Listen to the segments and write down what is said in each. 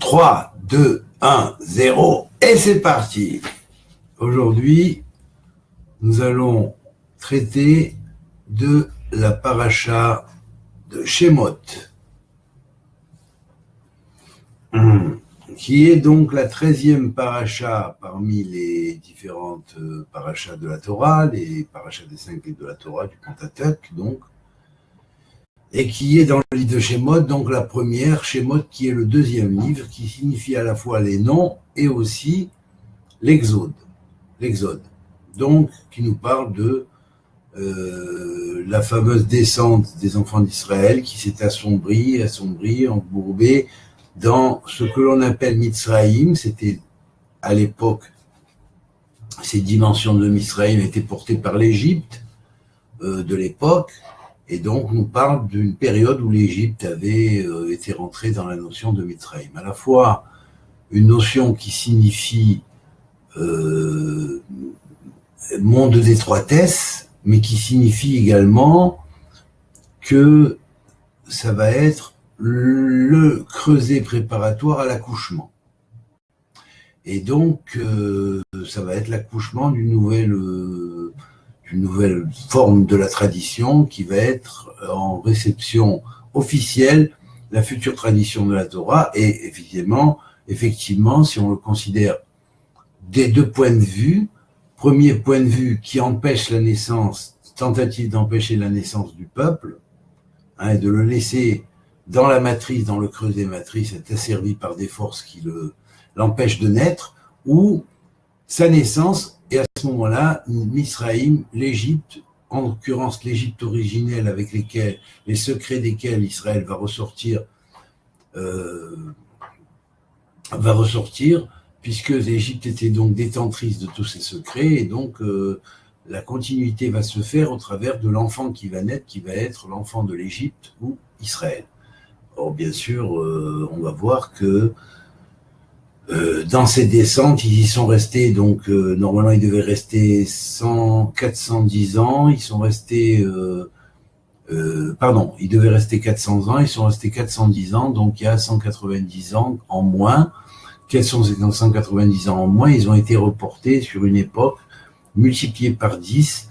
3, 2, 1, 0, et c'est parti. Aujourd'hui, nous allons traiter de la paracha de Shemot, qui est donc la 13e paracha parmi les différentes parachas de la Torah, les parachas des 5 livres de la Torah, du Pentateuque, donc, et qui est dans le livre de Shemot, donc la première, Shemot, qui est le 2e livre, qui signifie à la fois les noms et aussi l'Exode, donc qui nous parle de la fameuse descente des enfants d'Israël qui s'est assombrie, embourbée dans ce que l'on appelle Mitzraïm. C'était à l'époque, ces dimensions de Mitzraïm étaient portées par l'Égypte de l'époque, et donc on parle d'une période où l'Égypte avait été rentrée dans la notion de Mitzraïm. À la fois une notion qui signifie monde d'étroitesse, mais qui signifie également que ça va être le creuset préparatoire à l'accouchement. Et donc, ça va être l'accouchement d'une nouvelle forme de la tradition qui va être en réception officielle, la future tradition de la Torah. Et effectivement, si on le considère des deux points de vue, premier point de vue qui empêche la naissance, tentative d'empêcher la naissance du peuple, et de le laisser dans la matrice, dans le creuset matrice, être asservi par des forces qui l'empêchent de naître, ou sa naissance, et à ce moment-là, Misraïm, l'Égypte, en l'occurrence l'Égypte originelle avec les secrets desquels Israël va ressortir, puisque l'Égypte était donc détentrice de tous ces secrets, et donc la continuité va se faire au travers de l'enfant qui va naître, qui va être l'enfant de l'Égypte ou Israël. Or, bien sûr, on va voir que dans ces descentes, ils y sont restés, donc normalement ils devaient rester 410 ans, ils sont restés, ils devaient rester 400 ans, ils sont restés 410 ans, donc il y a 190 ans en moins. Quels sont ces 190 ans en moins? Ils ont été reportés sur une époque multipliée par 10,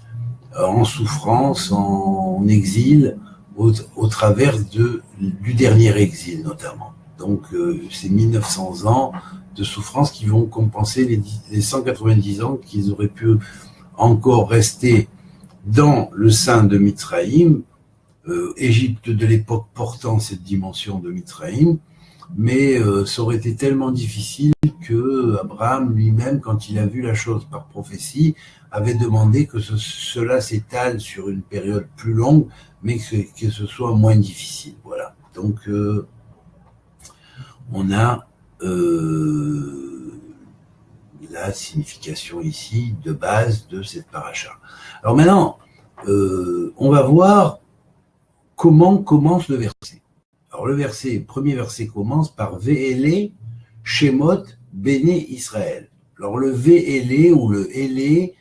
en souffrance, en exil, au travers du dernier exil notamment. Donc c'est 1900 ans de souffrance qui vont compenser les 190 ans qu'ils auraient pu encore rester dans le sein de Mitzraïm, Égypte de l'époque portant cette dimension de Mitzraïm. Mais ça aurait été tellement difficile que Abraham lui-même, quand il a vu la chose par prophétie, avait demandé que cela s'étale sur une période plus longue, mais que ce soit moins difficile. Voilà. Donc, on a la signification ici de base de cette paracha. Alors maintenant, on va voir comment commence le verset. Alors le premier verset commence par Ve'ele Shemot Béné Israël. Alors le Ve'ele ou le Ele,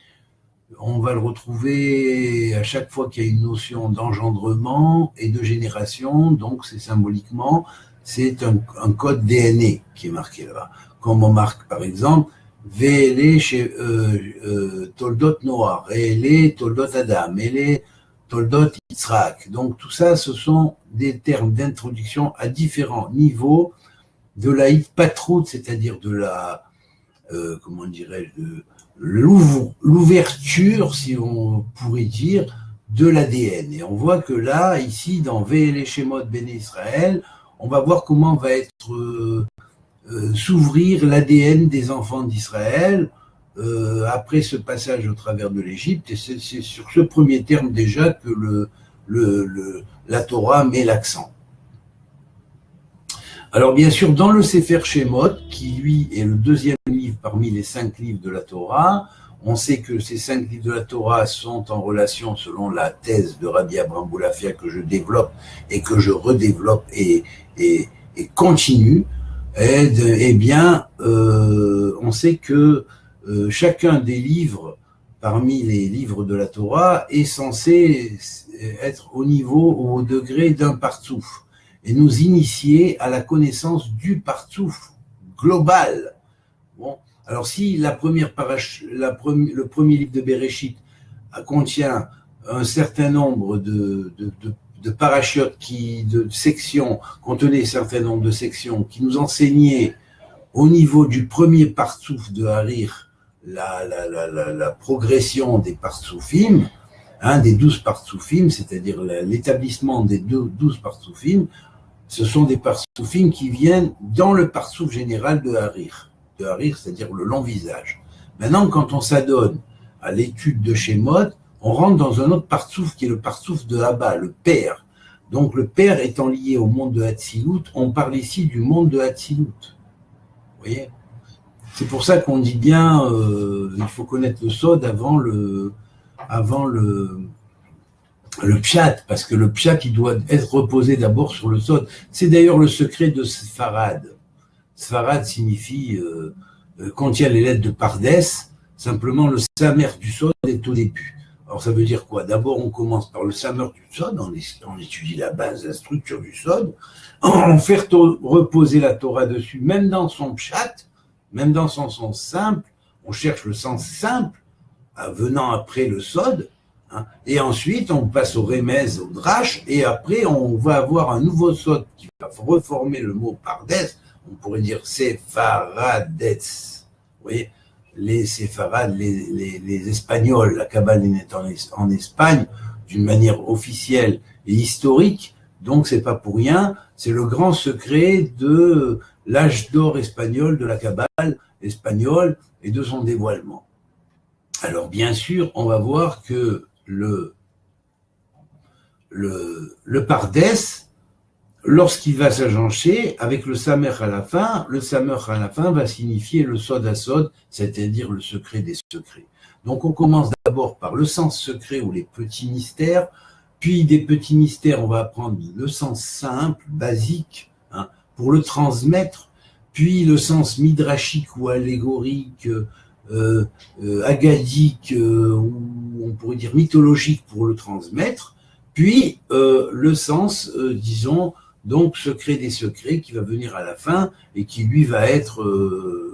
on va le retrouver à chaque fois qu'il y a une notion d'engendrement et de génération, donc c'est symboliquement, c'est un code DNA qui est marqué là-bas. Comme on marque par exemple Ve'ele Toldot Noah, Ve'ele Toldot Adam, Ele Toldot Yitzhak. Donc tout ça, ce sont des termes d'introduction à différents niveaux de la hitpatrout, c'est-à-dire de la, de l'ouverture, si on pourrait dire, de l'ADN. Et on voit que là, ici, dans Ve'ele Shemot Béné Israël, on va voir comment va être s'ouvrir l'ADN des enfants d'Israël après ce passage au travers de l'Égypte, et c'est sur ce premier terme déjà que la Torah met l'accent. Alors bien sûr, dans le Sefer Shemot, qui lui est le 2e livre parmi les 5 livres de la Torah, on sait que ces 5 livres de la Torah sont en relation, selon la thèse de Rabbi Abraham Boulafia que je développe et que je redéveloppe et continue, eh bien, on sait que chacun des livres, parmi les livres de la Torah, est censé être au niveau ou au degré d'un partsouf et nous initier à la connaissance du partsouf global. Bon, alors si le premier livre de Bereshit contient un certain nombre de parachiotes, de sections, contenait un certain nombre de sections qui nous enseignaient au niveau du premier partsouf de Harir la progression des partsoufim, des 12 partsoufim, c'est-à-dire l'établissement des 12 partsoufim. Ce sont des partsoufim qui viennent dans le partsouf général de Harir, c'est-à-dire le long visage. Maintenant, quand on s'adonne à l'étude de Shemot, on rentre dans un autre partsouf qui est le partsouf de Abba, le père. Donc le père étant lié au monde de Hatzilut, on parle ici du monde de Hatzilut. Vous voyez ? C'est pour ça qu'on dit bien, il faut connaître le Sod avant le pshat, parce que le pshat, il doit être reposé d'abord sur le Sod. C'est d'ailleurs le secret de Sfarad. Sfarad signifie, contient les lettres de Pardes, simplement le samer du Sod est au début. Alors ça veut dire quoi? D'abord on commence par le samer du Sod, on étudie la base, la structure du Sod, on fait reposer la Torah dessus, même dans son pshat, même dans son sens simple, on cherche le sens simple, venant après le Sod, et ensuite on passe au Remez, au Drash, et après on va avoir un nouveau Sod qui va reformer le mot Pardes, on pourrait dire Sepharadetz. Vous voyez, les Séfarades, les Espagnols, la Kabbale est née en Espagne d'une manière officielle et historique, donc c'est pas pour rien, c'est le grand secret de l'âge d'or espagnol, de la Kabbale espagnole et de son dévoilement. Alors bien sûr, on va voir que le Pardes, lorsqu'il va s'agencer, avec le Samer à la fin, le Samer à la fin va signifier le Sod à Sod, c'est-à-dire le secret des secrets. Donc on commence d'abord par le sens secret ou les petits mystères, puis des petits mystères, on va apprendre le sens simple, basique, pour le transmettre, puis le sens midrashique ou allégorique, agadique, ou on pourrait dire mythologique pour le transmettre, puis le sens, disons, donc secret des secrets qui va venir à la fin et qui lui va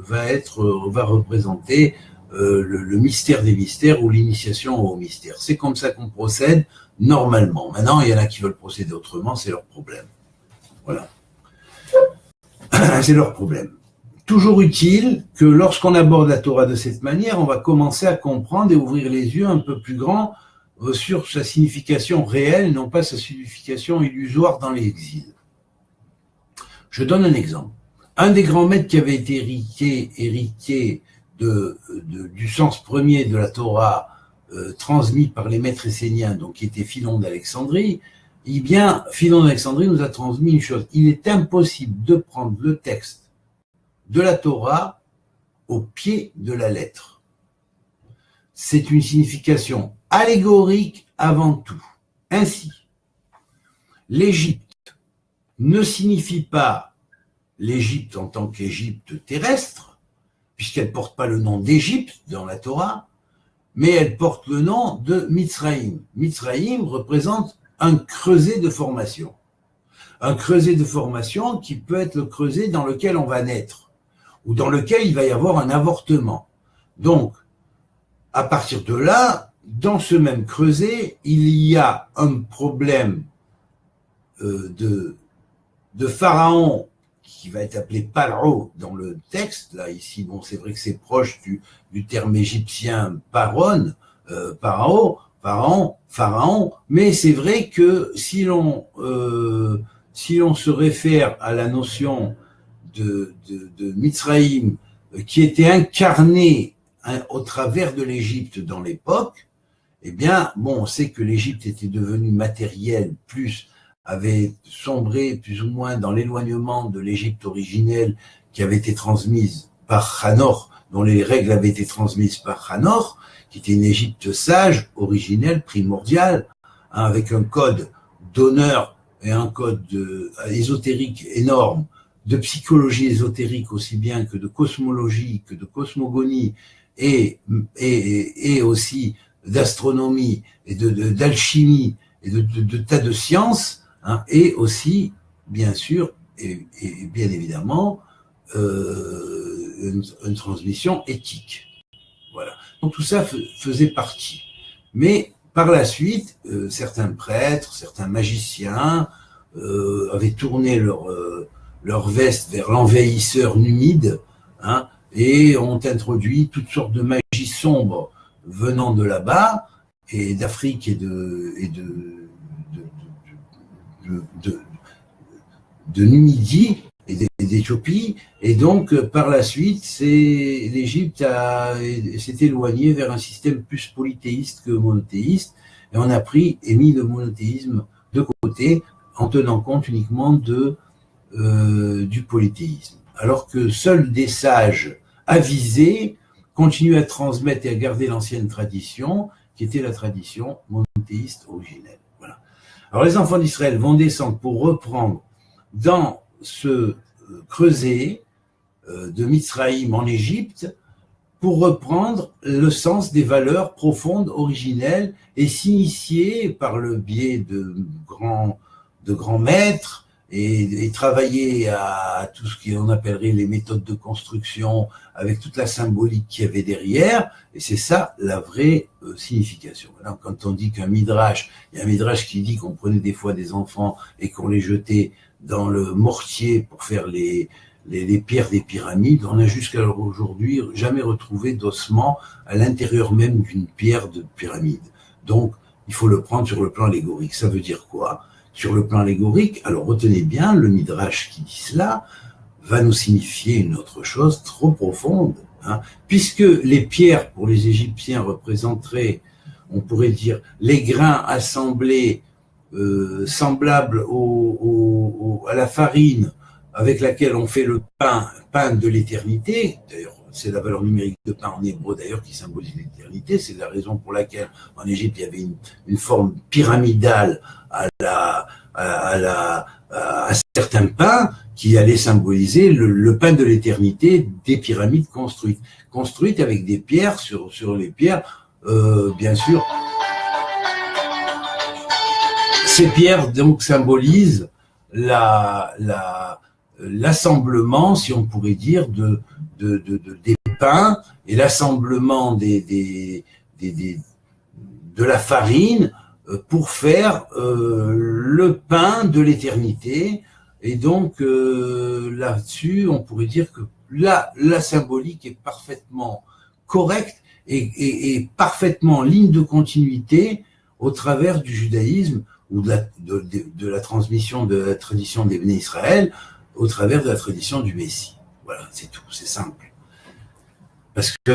représenter le mystère des mystères ou l'initiation au mystère. C'est comme ça qu'on procède normalement. Maintenant, il y en a qui veulent procéder autrement, c'est leur problème. Voilà. C'est leur problème. Toujours utile que lorsqu'on aborde la Torah de cette manière, on va commencer à comprendre et ouvrir les yeux un peu plus grands sur sa signification réelle, non pas sa signification illusoire dans l'exil. Je donne un exemple. Un des grands maîtres qui avait été héritier du sens premier de la Torah transmis par les maîtres esséniens, donc qui était Philon d'Alexandrie, eh bien, Philon d'Alexandrie nous a transmis une chose. Il est impossible de prendre le texte de la Torah au pied de la lettre. C'est une signification allégorique avant tout. Ainsi, l'Égypte ne signifie pas l'Égypte en tant qu'Égypte terrestre, puisqu'elle ne porte pas le nom d'Égypte dans la Torah, mais elle porte le nom de Mitzraïm. Mitzraïm représente un creuset de formation. Un creuset de formation qui peut être le creuset dans lequel on va naître, ou dans lequel il va y avoir un avortement. Donc, à partir de là, dans ce même creuset, il y a un problème de Pharaon qui va être appelé Paro dans le texte. Là, ici, bon, c'est vrai que c'est proche du terme égyptien Pharaon, mais c'est vrai que si l'on se réfère à la notion de Mitzraïm qui était incarnée au travers de l'Égypte dans l'époque, eh bien, bon, on sait que l'Égypte était devenue matérielle, avait sombré plus ou moins dans l'éloignement de l'Égypte originelle qui avait été transmise par Hanor, dont les règles avaient été transmises par Hanor, qui était une Égypte sage, originelle, primordiale, avec un code d'honneur et un code ésotérique énorme, de psychologie ésotérique aussi bien que de cosmologie, que de cosmogonie, et aussi d'astronomie et d'alchimie et de tas de sciences, et aussi, bien sûr, et bien évidemment, une transmission éthique. Voilà. Donc tout ça faisait partie. Mais par la suite, certains prêtres, certains magiciens avaient tourné leur veste vers l'envahisseur numide, hein, et ont introduit toutes sortes de magies sombres venant de là-bas, et d'Afrique et de Numidie et d'Éthiopie, et donc par la suite, l'Égypte s'est éloignée vers un système plus polythéiste que monothéiste, et on a mis le monothéisme de côté en tenant compte uniquement du polythéisme. Alors que seuls des sages avisés continuent à transmettre et à garder l'ancienne tradition, qui était la tradition monothéiste originelle. Voilà. Alors les enfants d'Israël vont descendre pour reprendre dans ce creuset de Mitzraïm en Égypte, pour reprendre le sens des valeurs profondes, originelles, et s'initier par le biais de grands maîtres, et travailler à tout ce qu'on appellerait les méthodes de construction, avec toute la symbolique qu'il y avait derrière, et c'est ça la vraie signification. Alors, quand on dit qu'un midrash, il y a un midrash qui dit qu'on prenait des fois des enfants et qu'on les jetait dans le mortier pour faire les pierres des pyramides, on n'a jusqu'à aujourd'hui jamais retrouvé d'ossement à l'intérieur même d'une pierre de pyramide. Donc, il faut le prendre sur le plan allégorique. Ça veut dire quoi ? Sur le plan allégorique, alors retenez bien, le midrash qui dit cela va nous signifier une autre chose trop profonde, hein, puisque les pierres pour les Égyptiens représenteraient, on pourrait dire, les grains assemblés semblables à la farine avec laquelle on fait le pain de l'éternité. D'ailleurs, c'est la valeur numérique de pain en hébreu d'ailleurs qui symbolise l'éternité. C'est la raison pour laquelle en Égypte il y avait une forme pyramidale à certains pains qui allaient symboliser le pain de l'éternité des pyramides construites avec des pierres sur les pierres, bien sûr. Ces pierres donc symbolisent l'assemblement, si on pourrait dire, des pains et l'assemblement de la farine pour faire le pain de l'éternité. Et donc là-dessus, on pourrait dire que la symbolique est parfaitement correcte et parfaitement en ligne de continuité au travers du judaïsme ou de la transmission de la tradition des Béné Israël au travers de la tradition du Messie. Voilà, c'est tout, c'est simple. Parce que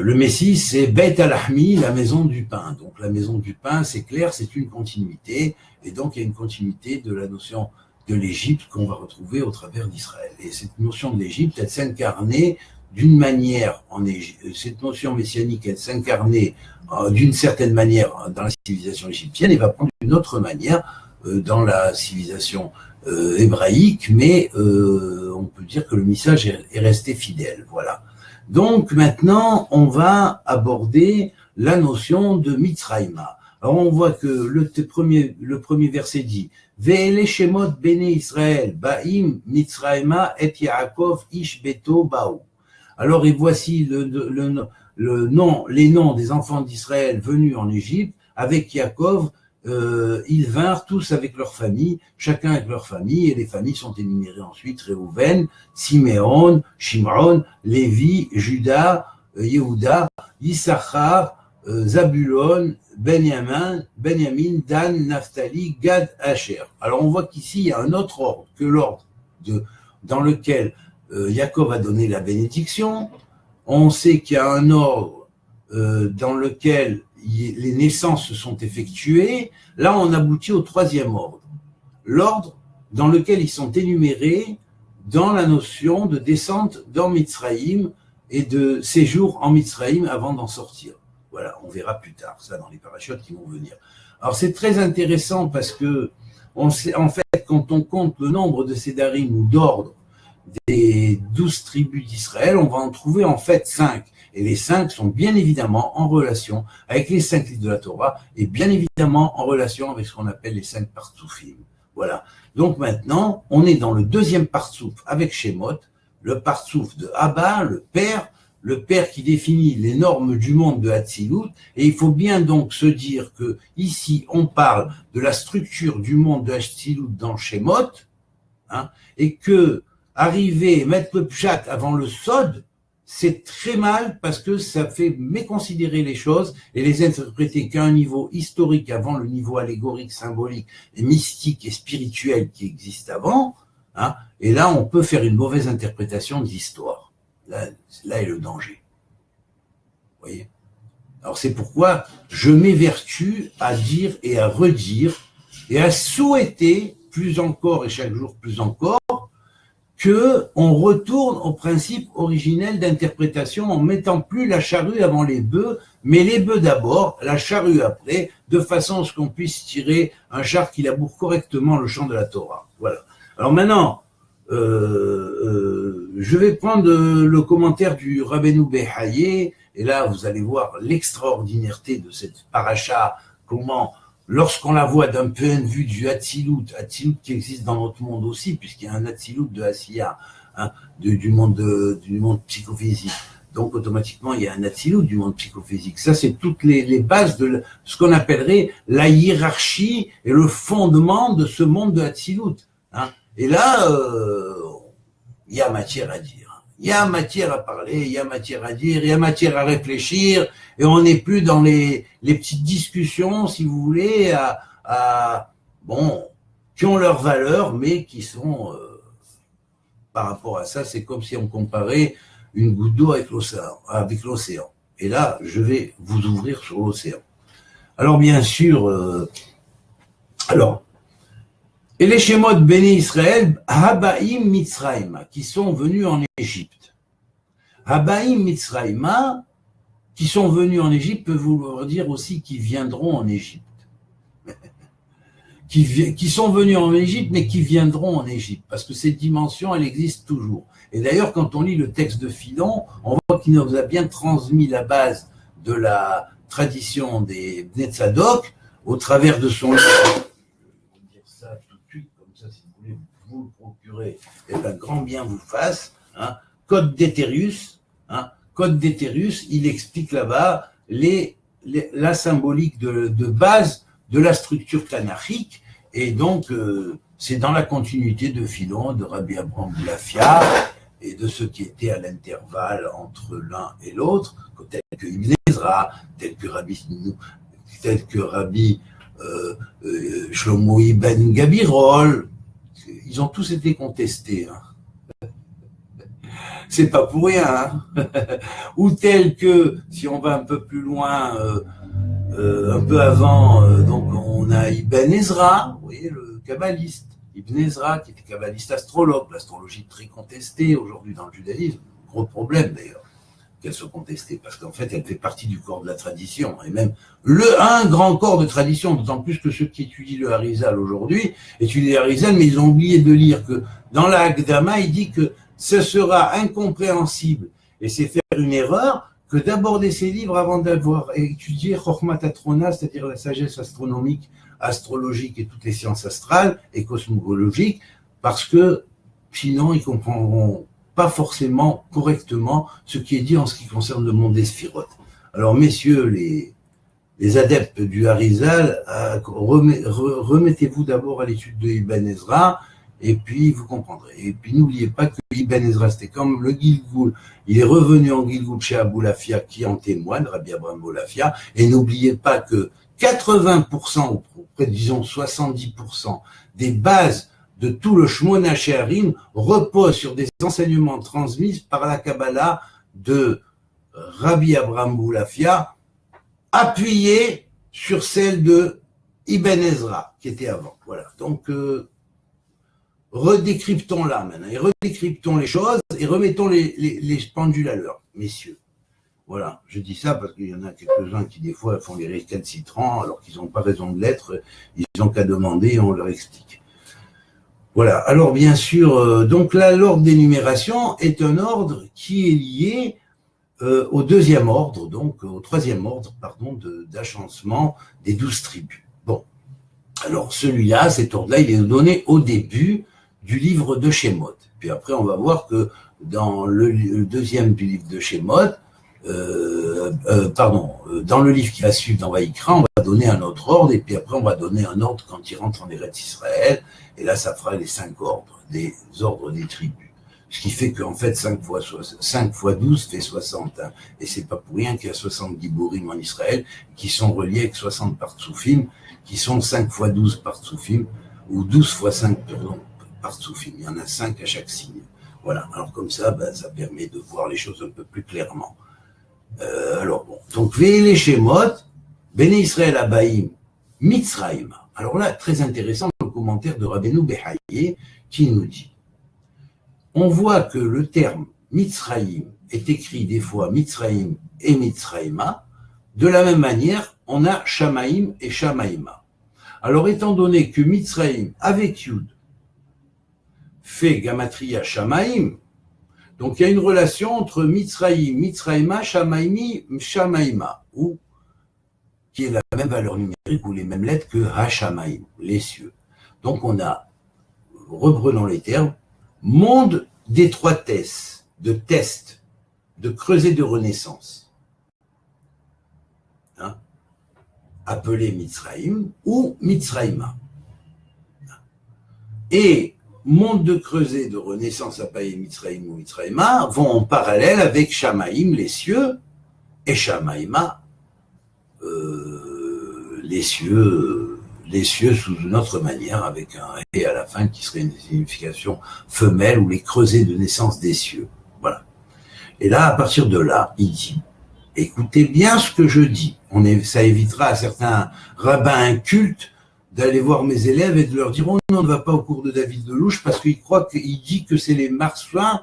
le Messie, c'est Beit al-Ahmi, la maison du pain. Donc la maison du pain, c'est clair, c'est une continuité, et donc il y a une continuité de la notion de l'Égypte qu'on va retrouver au travers d'Israël. Et cette notion de l'Égypte, elle s'incarnait d'une manière en Égypte. Cette notion messianique, elle s'incarnait d'une certaine manière dans la civilisation égyptienne et va prendre une autre manière dans la civilisation hébraïque, mais on peut dire que le message est resté fidèle. Voilà. Donc maintenant, on va aborder la notion de Mitzraïma. Alors on voit que le premier verset dit Ve'ele shemot bene Israël ba'im Mitzraïma et Yaakov ish beto ba'u. Alors et voici les noms des enfants d'Israël venus en Égypte avec Yaakov. Ils vinrent tous avec leur famille, chacun avec leur famille, et les familles sont énumérées ensuite: Réhouven, Siméon, Shimron, Lévi, Juda, Yehuda, Issachar, Zabulon, Benyamin, Dan, Naphtali, Gad, Asher. Alors on voit qu'ici il y a un autre ordre que l'ordre dans lequel Yaakov a donné la bénédiction. On sait qu'il y a un ordre dans lequel les naissances se sont effectuées. Là, on aboutit au troisième ordre. L'ordre dans lequel ils sont énumérés dans la notion de descente dans Mitzraïm et de séjour en Mitzraïm avant d'en sortir. Voilà, on verra plus tard ça dans les parachutes qui vont venir. Alors, c'est très intéressant parce que, en fait, quand on compte le nombre de sédarim ou d'ordres des 12 tribus d'Israël, on va en trouver en fait 5. Et les 5 sont bien évidemment en relation avec les 5 livres de la Torah et bien évidemment en relation avec ce qu'on appelle les 5 partsoufim. Voilà. Donc maintenant, on est dans le deuxième partsouf avec Shemot, le partsouf de Abba, le père qui définit les normes du monde de Hatzilut, et il faut bien donc se dire que ici on parle de la structure du monde de Hatzilut dans Shemot, hein, et que arriver, mettre le pshat avant le sod, c'est très mal parce que ça fait méconsidérer les choses et les interpréter qu'à un niveau historique avant le niveau allégorique, symbolique, et mystique et spirituel qui existe avant, hein, et là on peut faire une mauvaise interprétation de l'histoire. Là est le danger. Vous voyez ? Alors c'est pourquoi je m'évertue à dire et à redire et à souhaiter plus encore et chaque jour plus encore que on retourne au principe originel d'interprétation en mettant plus la charrue avant les bœufs, mais les bœufs d'abord, la charrue après, de façon à ce qu'on puisse tirer un char qui laboure correctement le champ de la Torah. Voilà. Alors maintenant, je vais prendre le commentaire du Rabbeinu Behaye, et là vous allez voir l'extraordinaireté de cette paracha, comment lorsqu'on la voit d'un point de vue du Hatzilut qui existe dans notre monde aussi, puisqu'il y a un Hatzilut de Asiya, hein, du monde psychophysique. Donc automatiquement il y a un Hatzilut du monde psychophysique. Ça c'est toutes les bases de ce qu'on appellerait la hiérarchie et le fondement de ce monde de Hatzilut. Hein. Et là, il y a matière à dire. Il y a matière à parler, il y a matière à dire, il y a matière à réfléchir, et on n'est plus dans les petites discussions, si vous voulez, qui ont leur valeur, mais qui sont, par rapport à ça, c'est comme si on comparait une goutte d'eau avec l'océan. Et là, je vais vous ouvrir sur l'océan. Alors, bien sûr, et les Shemot Béni Israël, Habaim Mitzrayma, qui sont venus en Égypte. Habaim Mitzrayma, qui sont venus en Égypte, peut vouloir dire aussi qui viendront en Égypte. Qui sont venus en Égypte, mais qui viendront en Égypte, parce que cette dimension, elle existe toujours. Et d'ailleurs, quand on lit le texte de Philon, on voit qu'il nous a bien transmis la base de la tradition des Bnei Tzadok au travers de son livre. Si vous voulez vous le procurer, et un grand bien vous fasse, hein, Code d'Éthérius, hein, Code d'Éthérius, il explique là-bas la symbolique de base de la structure tanachique, et donc c'est dans la continuité de Philon, de Rabbi Abraham Boulafia, et de ce qui était à l'intervalle entre l'un et l'autre, tel que Ibn Ezra, tel que Rabbi Shlomo Ibn Gabirol, ils ont tous été contestés. Hein. C'est pas pour rien. Hein. Ou tel que, si on va un peu plus loin, un peu avant, donc on a Ibn Ezra, vous voyez, le kabbaliste. Ibn Ezra, qui était kabbaliste astrologue, l'astrologie très contestée aujourd'hui dans le judaïsme, gros problème d'ailleurs qu'elle soit contestée, parce qu'en fait elle fait partie du corps de la tradition, et même un grand corps de tradition, d'autant plus que ceux qui étudient le Harizal aujourd'hui étudient le Harizal, mais ils ont oublié de lire que dans la Hakdama, il dit que ce sera incompréhensible, et c'est faire une erreur, que d'aborder ces livres avant d'avoir étudié Chokhmat Atrona, c'est-à-dire la sagesse astronomique, astrologique et toutes les sciences astrales et cosmologiques, parce que sinon ils comprendront pas forcément correctement ce qui est dit en ce qui concerne le monde des sphirotes. Alors messieurs les adeptes du Harizal, remettez-vous d'abord à l'étude de Ibn Ezra, et puis vous comprendrez. Et puis n'oubliez pas que Ibn Ezra, c'était comme le Gilgoul, il est revenu en Gilgoul chez Abou Lafia, qui en témoigne, Rabbi Abraham Boulafia, et n'oubliez pas que 80%, ou près disons 70% des bases de tout le Shmona Shearim repose sur des enseignements transmis par la Kabbalah de Rabbi Abraham Boulafia, appuyés sur celle de Ibn Ezra, qui était avant. Voilà. Donc, redécryptons-la maintenant, et redécryptons les choses, et remettons les pendules à l'heure, messieurs. Voilà, je dis ça parce qu'il y en a quelques-uns qui, des fois, font les récalcitrants, alors qu'ils n'ont pas raison de l'être, ils n'ont qu'à demander et on leur explique. Voilà, alors bien sûr, donc là, l'ordre d'énumération est un ordre qui est lié au deuxième ordre, donc au troisième ordre, pardon, d'agencement des 12 tribus. Bon, alors celui-là, cet ordre-là, il est donné au début du livre de Shemot. Puis après, on va voir que dans le deuxième du livre de Shemot, dans le livre qui va suivre dans Vaïkra, on va donner un autre ordre, et puis après on va donner un ordre quand il rentre en Eretz Israël, et là ça fera les 5 ordres, des ordres des tribus. Ce qui fait qu'en fait 5 fois 12 fait 60, hein, et c'est pas pour rien qu'il y a 60 Gibourim en Israël, qui sont reliés avec 60 Partsoufim, qui sont 5 fois 12 Partsoufim, ou 12 fois 5, pardon, Partsoufim, il y en a 5 à chaque signe. Voilà, alors comme ça, ça permet de voir les choses un peu plus clairement. Alors bon, donc Ve'ele Shemot, Bnei Israël Abaim, Mitzraïma. Alors là, très intéressant, le commentaire de Rabbeinu Behaye qui nous dit, on voit que le terme Mitzraïm est écrit des fois Mitzraïm et Mitzraïma, de la même manière, on a Shamaïm et Shamaïma. Alors étant donné que Mitzraïm avec Yud fait Gamatria Shamaïm, donc il y a une relation entre Mitzraïm, Mitzraïma, Shamaïmi, Shamaïma, ou qui est la même valeur numérique ou les mêmes lettres que Hashamaïm, les cieux. Donc on a, reprenons les termes, monde d'étroitesse, de test, de creuset de renaissance, hein, appelé Mitzraïm ou Mitzraïma. Et monde de creuset de renaissance appelé Mitzraïm ou Mitzraïma vont en parallèle avec Shamaïm, les cieux, et Shamaïma, les cieux sous une autre manière, avec un « et » à la fin qui serait une signification femelle, ou les creusets de naissance des cieux. Voilà. Et là, à partir de là, il dit, écoutez bien ce que je dis. Ça évitera à certains rabbins incultes d'aller voir mes élèves et de leur dire, oh non, on ne va pas au cours de David de Louche parce qu'il croit qu'il dit que c'est les Martiens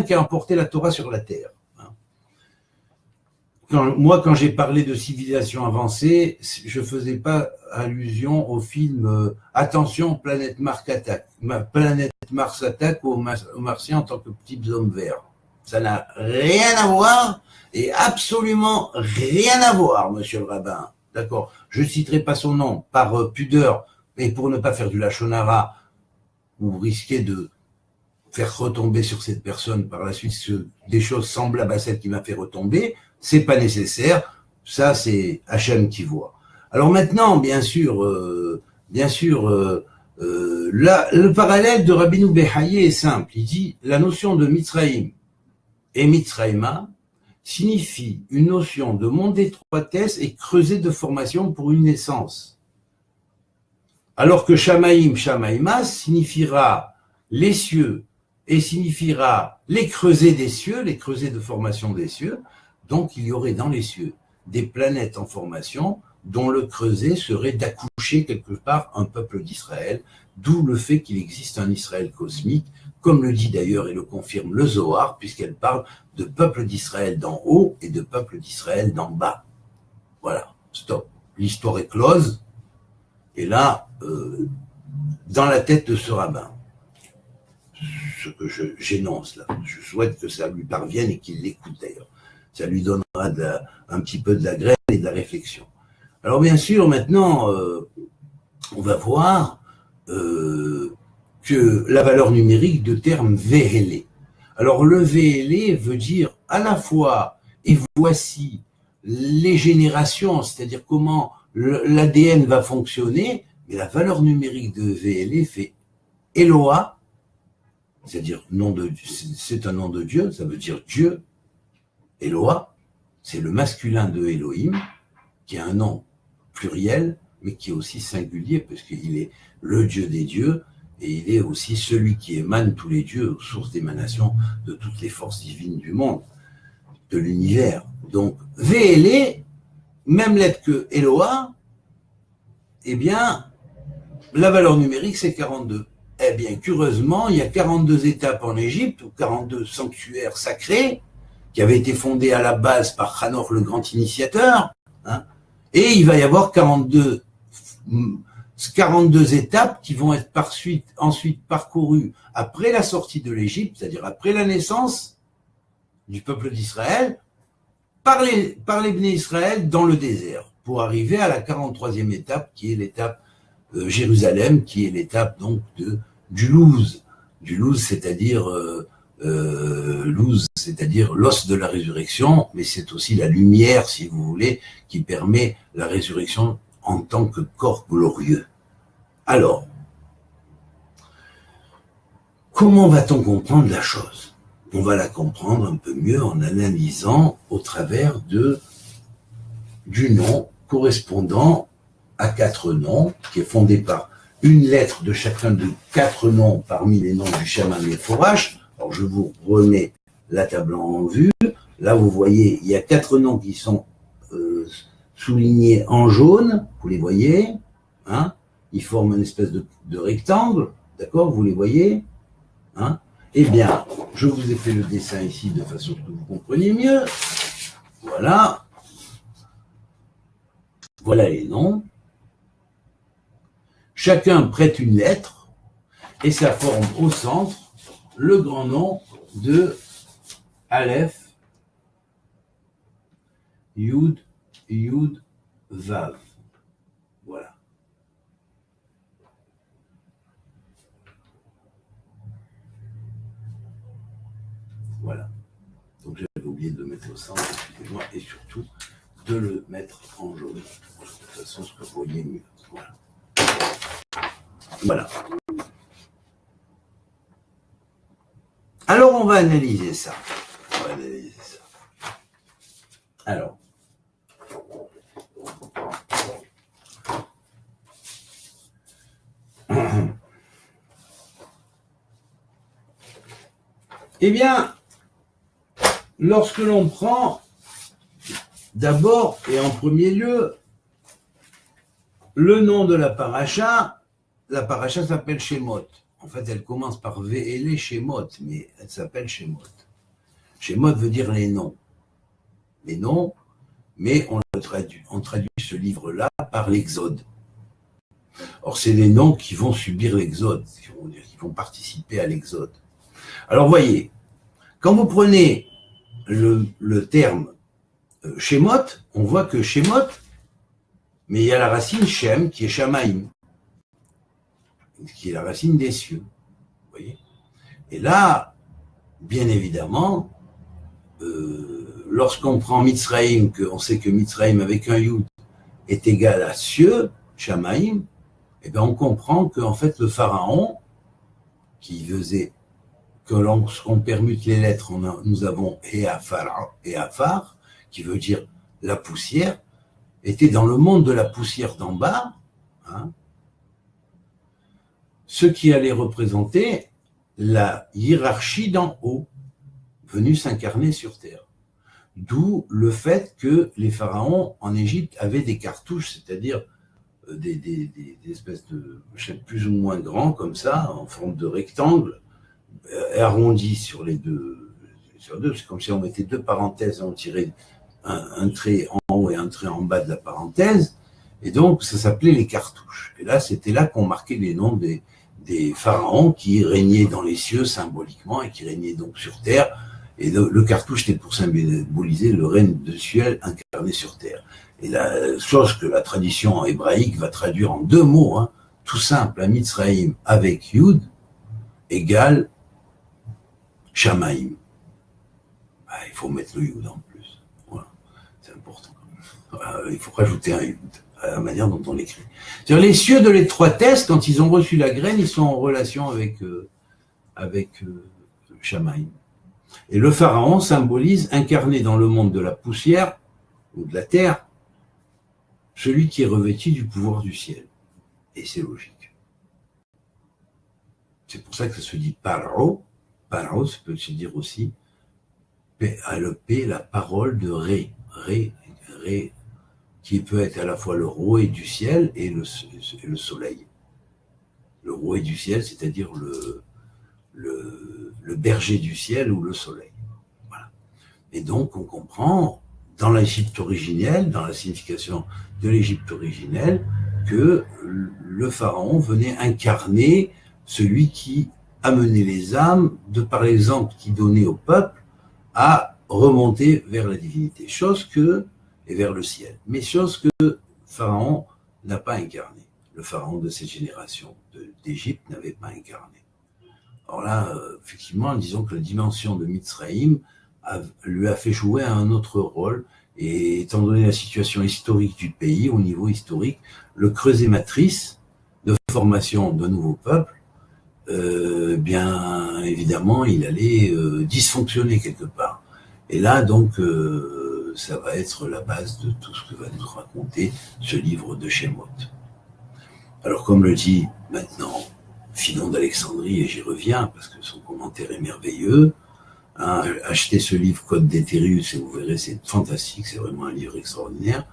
qui ont emporté la Torah sur la terre. Quand j'ai parlé de civilisation avancée, je faisais pas allusion au film Attention, planète Mars attaque aux Martiens en tant que petits hommes verts. Ça n'a rien à voir et absolument rien à voir, monsieur le rabbin. D'accord. Je ne citerai pas son nom par pudeur, mais pour ne pas faire du lachonara ou risquer de faire retomber sur cette personne par la suite des choses semblables à celles qui m'a fait retomber, c'est pas nécessaire. Ça, c'est Hachem qui voit. Alors maintenant, bien sûr, le parallèle de Rabbeinu Behaye est simple. Il dit la notion de Mitzraïm et Mitzraïma signifie une notion de monde d'étroitesse et creuset de formation pour une naissance. Alors que Shamaïm, Shamaïma signifiera les cieux et signifiera les creusets des cieux, les creusets de formation des cieux. Donc il y aurait dans les cieux des planètes en formation dont le creuset serait d'accoucher quelque part un peuple d'Israël, d'où le fait qu'il existe un Israël cosmique, comme le dit d'ailleurs et le confirme le Zohar, puisqu'elle parle de peuple d'Israël d'en haut et de peuple d'Israël d'en bas. Voilà, stop. L'histoire est close, et là, dans la tête de ce rabbin, ce que j'énonce là, je souhaite que ça lui parvienne et qu'il l'écoute d'ailleurs. Ça lui donnera un petit peu de la graine et de la réflexion. Alors bien sûr, maintenant, on va voir que la valeur numérique de terme VLE. Alors le VLE veut dire à la fois, et voici les générations, c'est-à-dire comment l'ADN va fonctionner, mais la valeur numérique de VLE fait Eloa, c'est-à-dire c'est un nom de Dieu, ça veut dire Dieu. Eloa, c'est le masculin de Elohim, qui a un nom pluriel, mais qui est aussi singulier, parce qu'il est le Dieu des dieux, et il est aussi celui qui émane tous les dieux, source d'émanation de toutes les forces divines du monde, de l'univers. Donc, VLE, même lettre que Eloa, eh bien, la valeur numérique, c'est 42. Eh bien, curieusement, il y a 42 étapes en Égypte, ou 42 sanctuaires sacrés, qui avaient été fondés à la base par Hanor, le grand initiateur, hein, et il va y avoir 42 étapes qui vont être ensuite parcourues après la sortie de l'Égypte, c'est-à-dire après la naissance du peuple d'Israël, par les Bnei Israël dans le désert, pour arriver à la 43e étape, qui est l'étape Jérusalem, qui est l'étape donc du Louz, c'est-à-dire l'ouz, c'est-à-dire l'os de la résurrection, mais c'est aussi la lumière, si vous voulez, qui permet la résurrection en tant que corps glorieux. Alors, comment va-t-on comprendre la chose? On va la comprendre un peu mieux en analysant au travers du nom correspondant à 4 noms, qui est fondé par une lettre de chacun de 4 noms parmi les noms du Shaman Meforash. Alors je vous remets la table en vue. Là, vous voyez, il y a 4 noms qui sont soulignés en jaune. Vous les voyez, hein? Ils forment une espèce de rectangle, d'accord? Vous les voyez, hein? Eh bien, je vous ai fait le dessin ici de façon que vous compreniez mieux. Voilà. Voilà les noms. Chacun prête une lettre et ça forme au centre le grand nom de Aleph, Yud, Yud, Vav. Voilà. Voilà. Donc j'avais oublié de le mettre au centre, excusez-moi, et surtout de le mettre en jaune. De toute façon, ce que vous voyez mieux. Voilà. Voilà. Alors, on va analyser ça. Alors. Eh bien, lorsque l'on prend d'abord et en premier lieu le nom de la paracha s'appelle Shemot. En fait, elle commence par Ve'ele Shemot, mais elle s'appelle Shemot. Shemot veut dire les noms. Les noms, mais on traduit ce livre-là par l'Exode. Or, c'est les noms qui vont subir l'Exode, qui vont participer à l'Exode. Alors, voyez, quand vous prenez le terme Shemot, on voit que Shemot, mais il y a la racine Shem, qui est Shamaim, qui est la racine des cieux. Vous voyez? Et là, bien évidemment, lorsqu'on prend Mitzraïm, qu'on sait que Mitzraïm avec un Yud est égal à cieux, Shamaim, eh bien on comprend qu'en fait le pharaon, qui faisait que lorsqu'on permute les lettres, nous avons Eafar, qui veut dire la poussière, était dans le monde de la poussière d'en bas, hein, ce qui allait représenter la hiérarchie d'en haut, venue s'incarner sur terre. D'où le fait que les pharaons en Égypte avaient des cartouches, c'est-à-dire des espèces de chaînes plus ou moins grands, comme ça, en forme de rectangle, arrondis sur les deux. C'est comme si on mettait 2 parenthèses, on tirait un trait en haut et un trait en bas de la parenthèse, et donc ça s'appelait les cartouches. Et là, c'était là qu'on marquait les noms des pharaons qui régnaient dans les cieux symboliquement et qui régnaient donc sur terre. Et le cartouche était pour symboliser le règne de ciel incarné sur terre. Et la chose que la tradition hébraïque va traduire en 2 mots, hein, tout simple, à Mitzraïm avec Yud égale Shamaim. Il faut mettre le Yud en plus. Voilà, c'est important. Il faut rajouter un Yud à la manière dont on l'écrit. C'est-à-dire les cieux de l'étroitesse, quand ils ont reçu la graine, ils sont en relation avec Shamaim. Et le pharaon symbolise, incarné dans le monde de la poussière ou de la terre, celui qui est revêtu du pouvoir du ciel. Et c'est logique. C'est pour ça que ça se dit Paro. Paro, ça peut se dire aussi la parole de Ré, qui peut être à la fois le rouet du ciel et le soleil. Le rouet du ciel, c'est-à-dire le berger du ciel ou le soleil. Voilà. Et donc, on comprend, dans l'Égypte originelle, dans la signification de l'Égypte originelle, que le pharaon venait incarner celui qui amenait les âmes, de par l'exemple qu'il donnait au peuple, à remonter vers la divinité, et vers le ciel. Mais chose que Pharaon n'a pas incarné. Le pharaon de cette génération d'Égypte n'avait pas incarné. Alors là, effectivement, disons que la dimension de Mitzraïm lui a fait jouer un autre rôle, et étant donné la situation historique du pays, au niveau historique, le creuset matrice de formation de nouveaux peuples, bien évidemment, il allait dysfonctionner quelque part. Et là, donc, ça va être la base de tout ce que va nous raconter ce livre de Shemot. Alors, comme le dit maintenant Phinon d'Alexandrie, et j'y reviens parce que son commentaire est merveilleux, hein, achetez ce livre Code d'Éthérius et vous verrez, c'est fantastique, c'est vraiment un livre extraordinaire.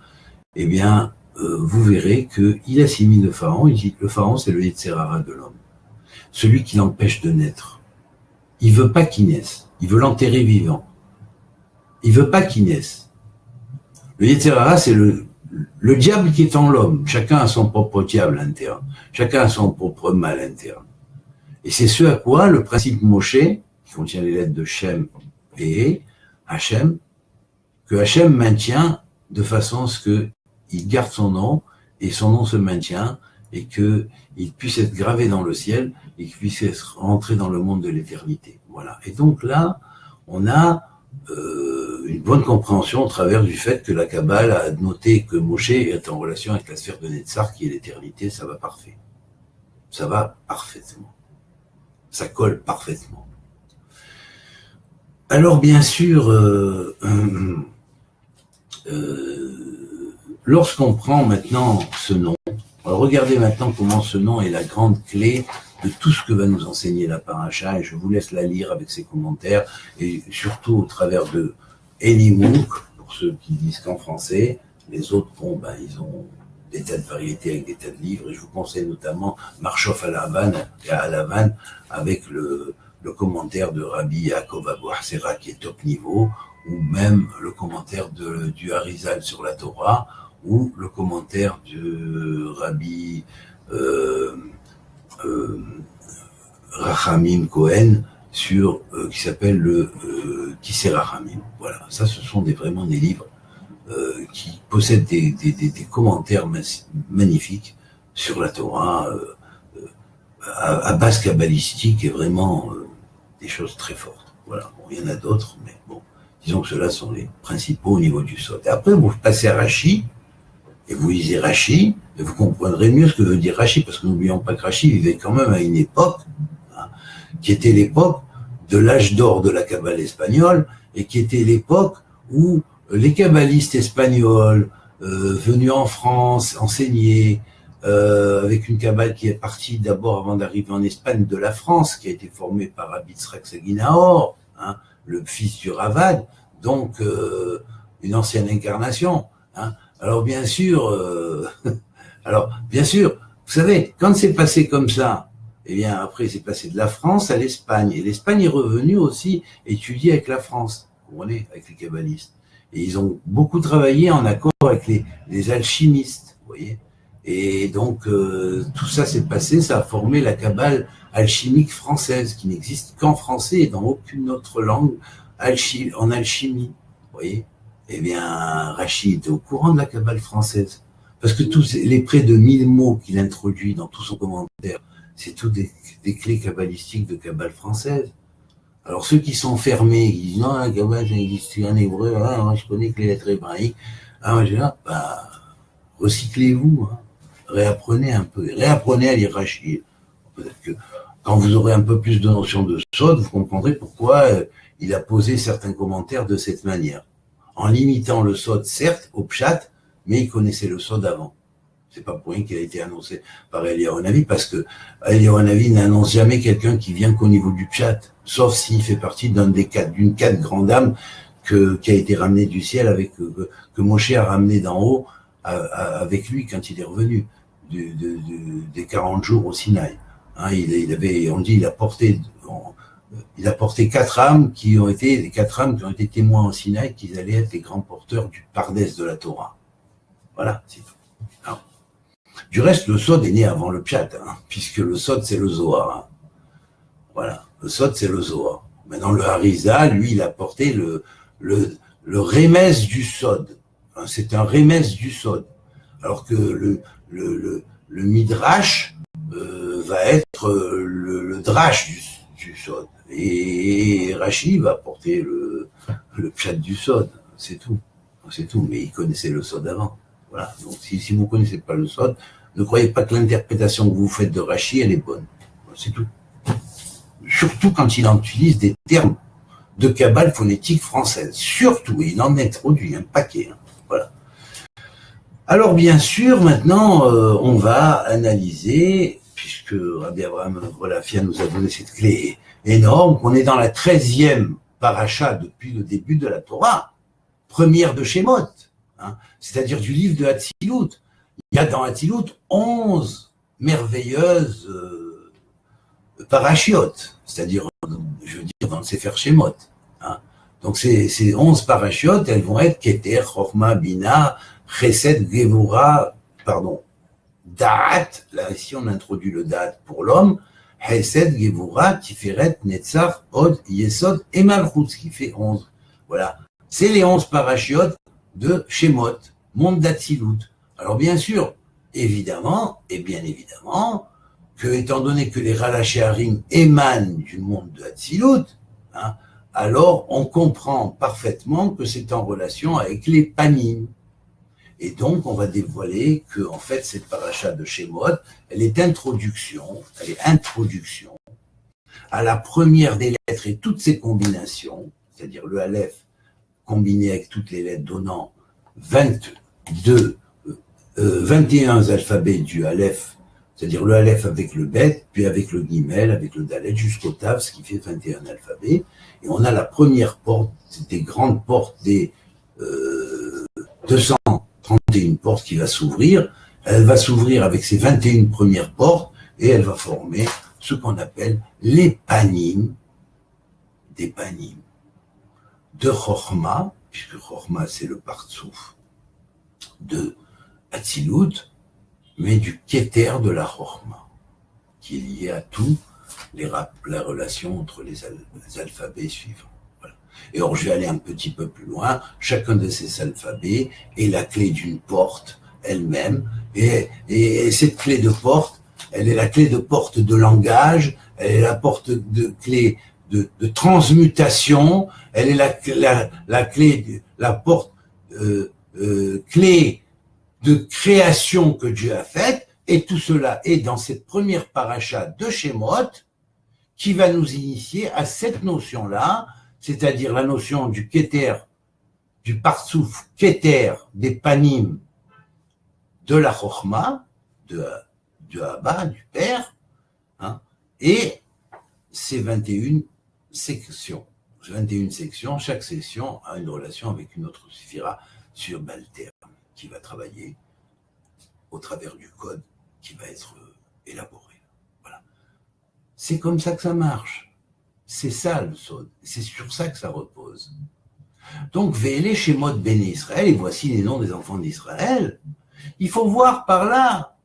Eh bien, vous verrez qu'il assimile le pharaon, il dit le pharaon c'est le Yetzer Hara de l'homme, celui qui l'empêche de naître. Il veut pas qu'il naisse, il veut l'enterrer vivant. Il veut pas qu'il naisse. Le Yetzer Hara, c'est le diable qui est en l'homme. Chacun a son propre diable interne. Chacun a son propre mal interne. Et c'est ce à quoi le principe Moshe, qui contient les lettres de Shem et Hachem, que Hachem maintient de façon à ce qu'il garde son nom, et son nom se maintient, et qu'il puisse être gravé dans le ciel, et qu'il puisse être rentré dans le monde de l'éternité. Voilà. Et donc là, on a une bonne compréhension au travers du fait que la Kabbale a noté que Moshe est en relation avec la sphère de Netzar, qui est l'éternité. Ça va parfait. Ça va parfaitement. Ça colle parfaitement. Alors bien sûr, lorsqu'on prend maintenant ce nom, regardez maintenant comment ce nom est la grande clé de tout ce que va nous enseigner la paracha, et je vous laisse la lire avec ses commentaires, et surtout au travers de Elimouk, pour ceux qui disent qu'en français. Les autres, bon, ben, ils ont des tas de variétés avec des tas de livres, et je vous conseille notamment Marchof à la Havane, avec le commentaire de Rabbi Yaakov Abu Hassera, qui est top niveau, ou même le commentaire du Harizal sur la Torah, ou le commentaire de Rabbi Rachamim Cohen sur qui s'appelle le Kisser Rachamim. Voilà, ça ce sont vraiment des livres qui possèdent des commentaires magnifiques sur la Torah à base kabbalistique, et vraiment des choses très fortes. Voilà, bon, il y en a d'autres, mais bon, disons que ceux-là sont les principaux au niveau du Sod. Et après, vous passez à Rashi, et vous lisez Rashi, et vous comprendrez mieux ce que veut dire Rashi, parce que n'oublions pas que Rashi vivait quand même à une époque, hein, qui était l'époque de l'âge d'or de la Kabbale espagnole, et qui était l'époque où les kabbalistes espagnols venus en France enseigner, avec une Kabbale qui est partie d'abord, avant d'arriver en Espagne, de la France, qui a été formée par Rabbi Yitzhak Sagi Nahor, hein, le fils du Ravad, donc une ancienne incarnation, hein. Alors bien sûr, vous savez, quand c'est passé comme ça, eh bien après c'est passé de la France à l'Espagne, et l'Espagne est revenue aussi étudier avec la France, vous comprenez, avec les kabbalistes. Et ils ont beaucoup travaillé en accord avec les alchimistes, vous voyez. Et donc tout ça s'est passé, ça a formé la Kabbale alchimique française, qui n'existe qu'en français et dans aucune autre langue en alchimie, vous voyez. Eh bien, Rashi était au courant de la Kabbale française, parce que tous les près de 1000 mots qu'il introduit dans tout son commentaire, c'est tout des clés kabbalistiques de Kabbale française. Alors ceux qui sont fermés, qui disent non, la Kabbale ça existe en hébreu, hein, moi je connais que les lettres hébraïques, moi je dis bah, recyclez-vous, hein, réapprenez un peu, réapprenez à lire Rashi. Peut-être que quand vous aurez un peu plus de notion de Sod, vous comprendrez pourquoi il a posé certains commentaires de cette manière. En limitant le Sod, certes, au Pshat, mais il connaissait le Sod avant. C'est pas pour rien qu'il a été annoncé par Eliyahu Hanavi, parce que Eliyahu Hanavi n'annonce jamais quelqu'un qui vient qu'au niveau du Pshat, sauf s'il fait partie d'une quatre grandes âmes qui a été ramenée du ciel, que Moshe a ramené d'en haut avec lui quand il est revenu des 40 jours au Sinaï. Hein, il a porté 4 âmes qui ont été témoins au Sinaï, qu'ils allaient être les grands porteurs du Pardès de la Torah. Voilà, c'est tout. Alors, du reste, le Sod est né avant le Pshat, hein, puisque le Sod c'est le Zohar. Hein. Voilà, le Sod c'est le Zohar. Maintenant, le Harizal, lui, il a porté le Rémès du Sod. Enfin, c'est un Rémès du Sod. Alors que le Midrash va être le Drash du sod. Et Rashi va porter le pshat du sod, c'est tout. C'est tout, mais il connaissait le sod avant. Voilà. Donc si vous ne connaissez pas le sod, ne croyez pas que l'interprétation que vous faites de Rashi, elle est bonne. C'est tout. Surtout quand il utilise des termes de Kabbale phonétique française. Surtout, il en introduit un paquet. Voilà. Alors bien sûr, maintenant, on va analyser, puisque Rabbi Abraham Rolafia nous a donné cette clé énorme, qu'on est dans la 13e paracha depuis le début de la Torah, première de Shemot, hein, c'est-à-dire du livre de Hatzilut. Il y a dans Hatzilut 11 merveilleuses parachiotes, c'est-à-dire, je veux dire, dans le Sefer Shemot. Hein. Donc ces 11 parachiotes, elles vont être Keter, Chorma, Bina, Chesed, Gevura, Da'at, là ici on introduit le Da'at pour l'homme, Chesed, Gevura, Tiferet, Netzach, Od, Yesod et Malchut, ce qui fait 11. Voilà, c'est les 11 parachiotes de Shemot, monde d'Hatzilut. Alors bien sûr, évidemment, et bien évidemment, que étant donné que les Ralachéarim émanent du monde de Hatzilut, hein, alors on comprend parfaitement que c'est en relation avec les Panim. Et donc, on va dévoiler que, en fait, cette paracha de Shemot, elle est introduction à la première des lettres et toutes ses combinations, c'est-à-dire le Aleph combiné avec toutes les lettres donnant 21 alphabets du Aleph, c'est-à-dire le Aleph avec le Bet, puis avec le Gimel, avec le Dalet, jusqu'au Tav, ce qui fait 21 alphabets. Et on a la première porte, des grandes portes des 231 portes qui va s'ouvrir. Elle va s'ouvrir avec ses 21 premières portes et elle va former ce qu'on appelle les panim, des panim de Chorma, puisque Chorma c'est le partsouf de Hatzilut, mais du Keter de la Chorma, qui est lié à tout la relation entre les alphabets suivants. Voilà. Et alors, je vais aller un petit peu plus loin. Chacun de ces alphabets est la clé d'une porte elle-même. Et cette clé de porte, elle est la clé de porte de langage, elle est la porte de clé de transmutation, elle est la clé, la porte clé de création que Dieu a faite. Et tout cela est dans cette première paracha de Shemot, qui va nous initier à cette notion-là, c'est-à-dire la notion du Keter, du Partsouf Keter, des Panim, de la Chochma, de Abba, du Père, hein, et ces 21 sections. 21 sections, chaque section a une relation avec une autre Séphira sur Balter, qui va travailler au travers du code qui va être élaboré. C'est comme ça que ça marche. C'est ça le Sod. C'est sur ça que ça repose. Donc, Ve'ele Shemot Béné Israël, et voici les noms des enfants d'Israël. Il faut voir par là.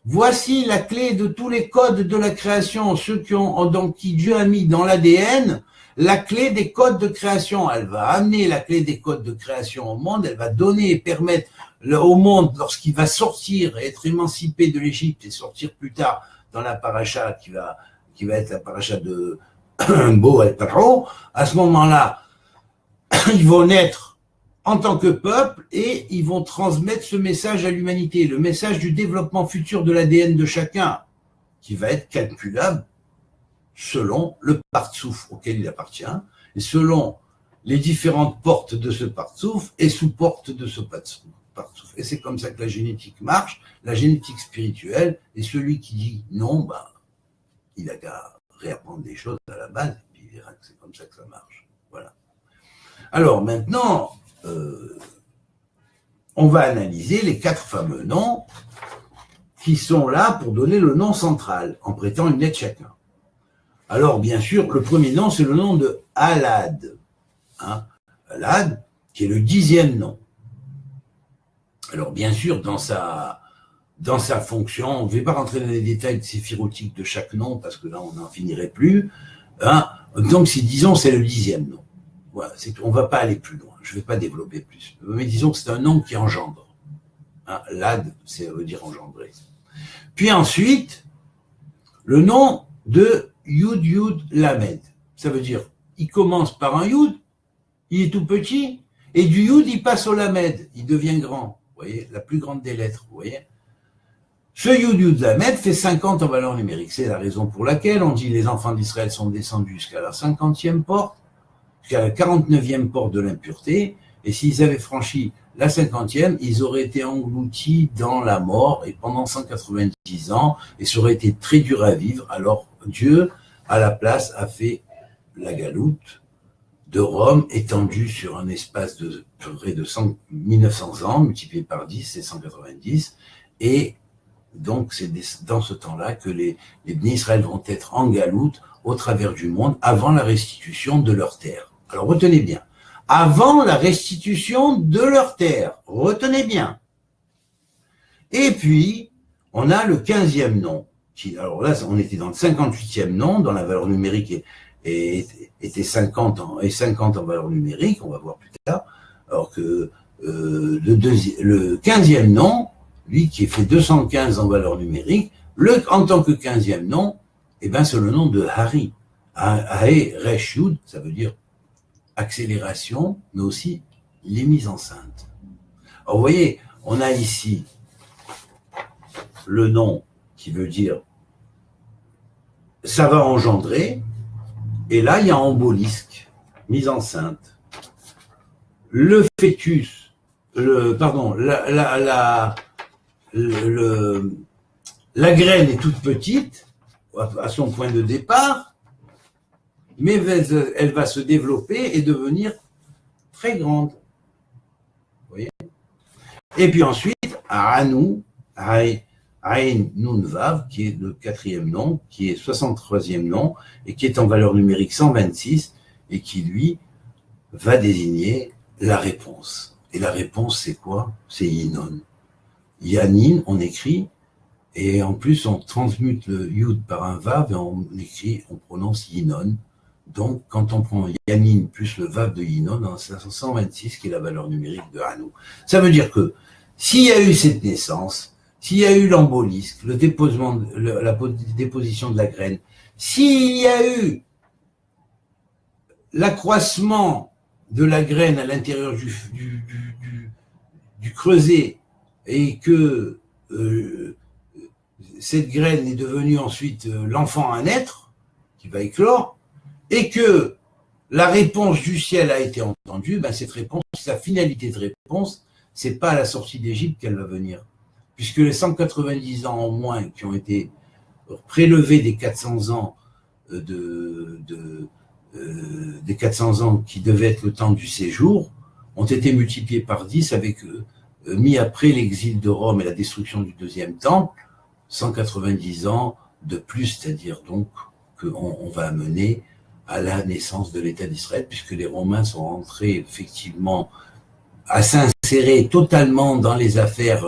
Voici la clé de tous les codes de la création, ceux qui Dieu a mis dans l'ADN, la clé des codes de création. Elle va amener la clé des codes de création au monde, elle va donner et permettre au monde, lorsqu'il va sortir et être émancipé de l'Égypte et sortir plus tard dans la paracha qui va être la paracha de Bo et Paro, à ce moment-là, ils vont naître en tant que peuple et ils vont transmettre ce message à l'humanité, le message du développement futur de l'ADN de chacun, qui va être calculable selon le partsouf auquel il appartient, et selon les différentes portes de ce partsouf et sous-portes de ce partsouf. Et c'est comme ça que la génétique marche, la génétique spirituelle, et celui qui dit non, il a qu'à réapprendre des choses à la base, et puis il verra que c'est comme ça que ça marche. Voilà. Alors maintenant, on va analyser les 4 fameux noms qui sont là pour donner le nom central, en prêtant une lettre chacun. Alors bien sûr, le premier nom, c'est le nom de Alad. Hein, Alad, qui est le 10e nom. Alors bien sûr, dans sa fonction, on ne va pas rentrer dans les détails séphirotiques de chaque nom, parce que là, on n'en finirait plus. Hein. Donc, si disons, c'est le 10e nom. Voilà, on ne va pas aller plus loin, je ne vais pas développer plus. Mais disons que c'est un nom qui engendre. Hein. Lad, ça veut dire engendrer. Puis ensuite, le nom de Yud Yud Lamed. Ça veut dire, il commence par un Yud, il est tout petit, et du Yud, il passe au Lamed, il devient grand. Vous voyez, la plus grande des lettres, vous voyez. Ce Yud Yud Lamed fait 50 en valeur numérique. C'est la raison pour laquelle on dit les enfants d'Israël sont descendus jusqu'à la 50e porte, jusqu'à la 49e porte de l'impureté, et s'ils avaient franchi la 50e, ils auraient été engloutis dans la mort et pendant 190 ans, et ça aurait été très dur à vivre. Alors Dieu, à la place, a fait la galoute de Rome étendue sur un espace de près de 1900 ans, multiplié par 10, c'est 190, et donc c'est dans ce temps-là que les Bnei Israël vont être en galoute au travers du monde avant la restitution de leur terre. Alors retenez bien, avant la restitution de leur terre, retenez bien. Et puis, on a le 15e nom, alors là, on était dans le 58e nom, dont la valeur numérique était 50 et 50 en valeur numérique, on va voir plus tard, alors que le 15e nom, lui qui est fait 215 en valeur numérique, en tant que 15e nom, eh ben, c'est le nom de Hari. Hae Resh Yud, ça veut dire accélération, mais aussi les mises enceintes. Alors vous voyez, on a ici le nom qui veut dire ça va engendrer, et là il y a embolisque, mise enceinte. Le fœtus, la graine est toute petite à son point de départ, mais elle va se développer et devenir très grande. Vous voyez? Et puis ensuite, Anou, Ain Nun Vav, qui est le 4e nom, qui est 63e nom, et qui est en valeur numérique 126, et qui, lui, va désigner la réponse. Et la réponse, c'est quoi? C'est Yinon. Yanin, on écrit, et en plus, on transmute le Yud par un Vav, et on prononce Yinon. Donc, quand on prend Yanin plus le Vav de Yinon, on a 126 qui est la valeur numérique de Hanou. Ça veut dire que s'il y a eu cette naissance, s'il y a eu l'embolisque, la déposition de la graine, s'il y a eu l'accroissement de la graine à l'intérieur du creuset et que cette graine est devenue ensuite l'enfant à naître, qui va éclore, et que la réponse du ciel a été entendue, ben cette réponse, sa finalité de réponse, c'est pas à la sortie d'Égypte qu'elle va venir. Puisque les 190 ans en moins qui ont été prélevés des 400 ans des 400 ans qui devaient être le temps du séjour, ont été multipliés par 10 avec mis après l'exil de Rome et la destruction du deuxième temple, 190 ans de plus, c'est-à-dire donc qu'on va amener à la naissance de l'État d'Israël, puisque les Romains sont entrés effectivement à s'insérer totalement dans les affaires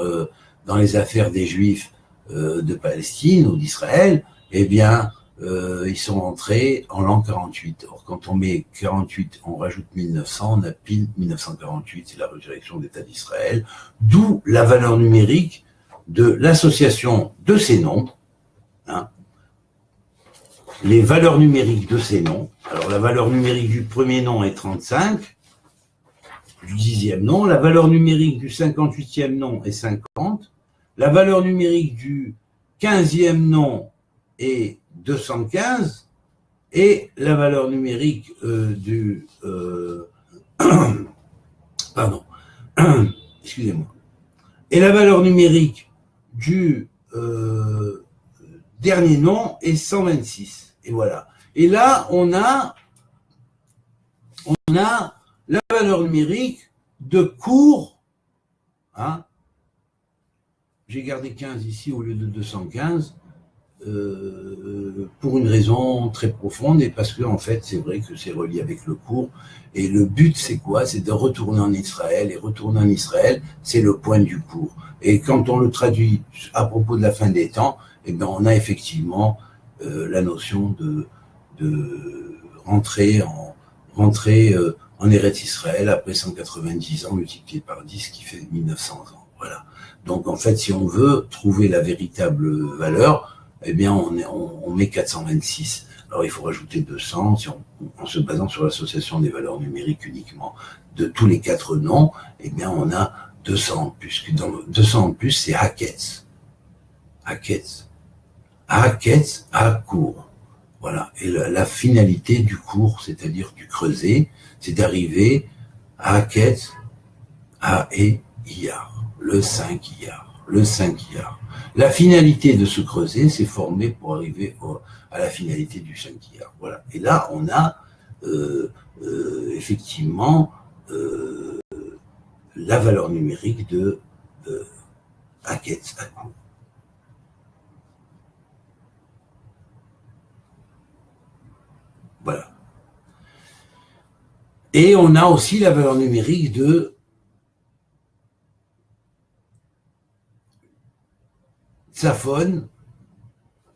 des Juifs de Palestine ou d'Israël. Eh bien, ils sont entrés en l'an 48. Or, quand on met 48, on rajoute 1900, on a pile 1948, c'est la résurrection de l'État d'Israël, d'où la valeur numérique de l'association de ces noms, hein, les valeurs numériques de ces noms. Alors, la valeur numérique du premier nom est 35, du 10e nom, la valeur numérique du 58e nom est 50, la valeur numérique du 15e nom est 215, et la valeur numérique excusez-moi, et la valeur numérique du dernier nom est 126. Et voilà. Et là, on a la valeur numérique de cours, hein. J'ai gardé 15 ici au lieu de 215, pour une raison très profonde, et parce que en fait c'est vrai que c'est relié avec le cours, et le but c'est quoi? C'est de retourner en Israël, et retourner en Israël c'est le point du cours. Et quand on le traduit à propos de la fin des temps, eh bien on a effectivement la notion de rentrer en Eretz Israël après 190 ans multiplié par 10, qui fait 1900 ans. Voilà. Donc en fait, si on veut trouver la véritable valeur, eh bien on met 426. Alors il faut rajouter 200 en se basant sur l'association des valeurs numériques uniquement de tous les 4 noms, eh bien on a 200 en plus. Dans 200 en plus, c'est Haketz. Haketz. Haketz à cours. Voilà. Et la finalité du cours, c'est-à-dire du creuset, c'est d'arriver à Haketz, à Iyar, le 5 Iyar. Le 5 Iyar. La finalité de ce creuset, c'est formé pour arriver à la finalité du 5 Iyar. Voilà. Et là, on a effectivement la valeur numérique de Haketz à court. Voilà. Et on a aussi la valeur numérique de Tsaphon,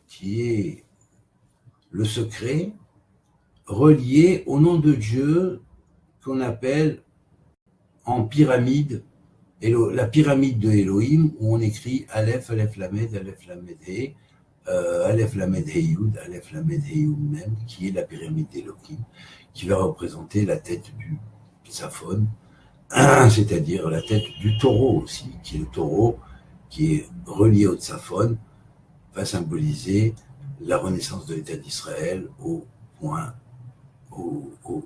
qui est le secret relié au nom de Dieu qu'on appelle en pyramide, la pyramide de Elohim, où on écrit Aleph, Aleph Lamed, Aleph Lamed He, Aleph Lamed He Yud, Aleph Lamed He Yud même, qui est la pyramide d'Elohim, qui va représenter la tête du Tsaphon, c'est-à-dire la tête du taureau aussi, qui est le taureau qui est relié au Tsaphon, va symboliser la renaissance de l'État d'Israël au point,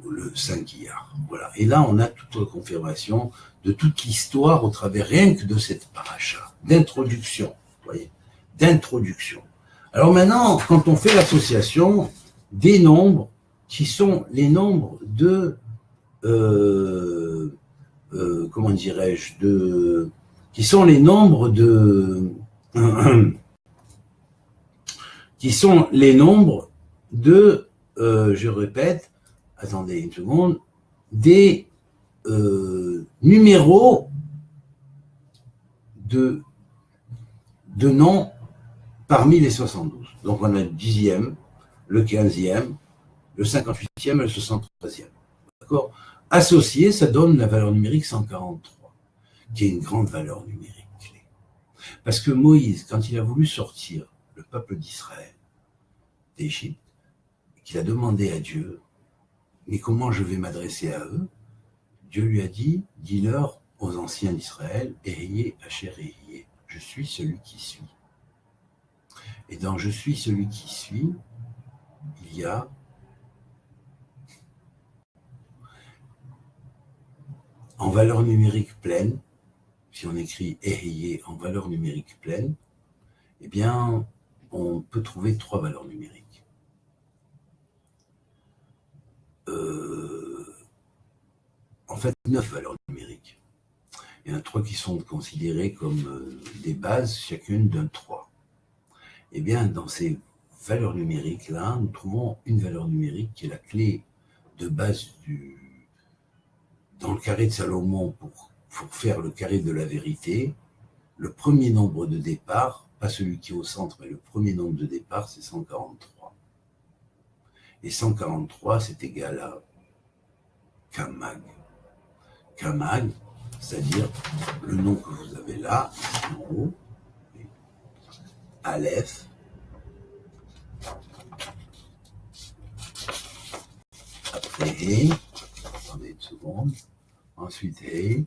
le 5 Iyar. Voilà. Et là, on a toute la confirmation de toute l'histoire au travers rien que de cette paracha, d'introduction, voyez, d'introduction. Alors maintenant, quand on fait l'association des nombres qui sont les nombres de, comment dirais-je, qui sont les nombres de, je répète, attendez une seconde, des numéros de noms parmi les 72. Donc on a le 10e, le 15e, le 58e et le 63e. D'accord ? Associé, ça donne la valeur numérique 143, qui est une grande valeur numérique clé. Parce que Moïse, quand il a voulu sortir le peuple d'Israël d'Égypte, qu'il a demandé à Dieu, mais comment je vais m'adresser à eux? Dieu lui a dit, dis-leur aux anciens d'Israël, Ehiyé, Asher Ehiyé, je suis celui qui suis. Et dans je suis celui qui suis, il y a en valeur numérique pleine, si on écrit Ehiyé en valeur numérique pleine, eh bien, on peut trouver 3 valeurs numériques. En fait, 9 valeurs numériques. Il y en a 3 qui sont considérées comme des bases, chacune d'un 3. Eh bien, dans ces valeurs numériques-là, nous trouvons une valeur numérique qui est la clé de base dans le carré de Salomon pour faire le carré de la vérité. Le premier nombre de départ, pas celui qui est au centre, mais le premier nombre de départ, c'est 143. Et 143, c'est égal à Kamag. Kamag, c'est-à-dire le nom que vous avez là, en haut, Aleph, après He, attendez une seconde, ensuite He,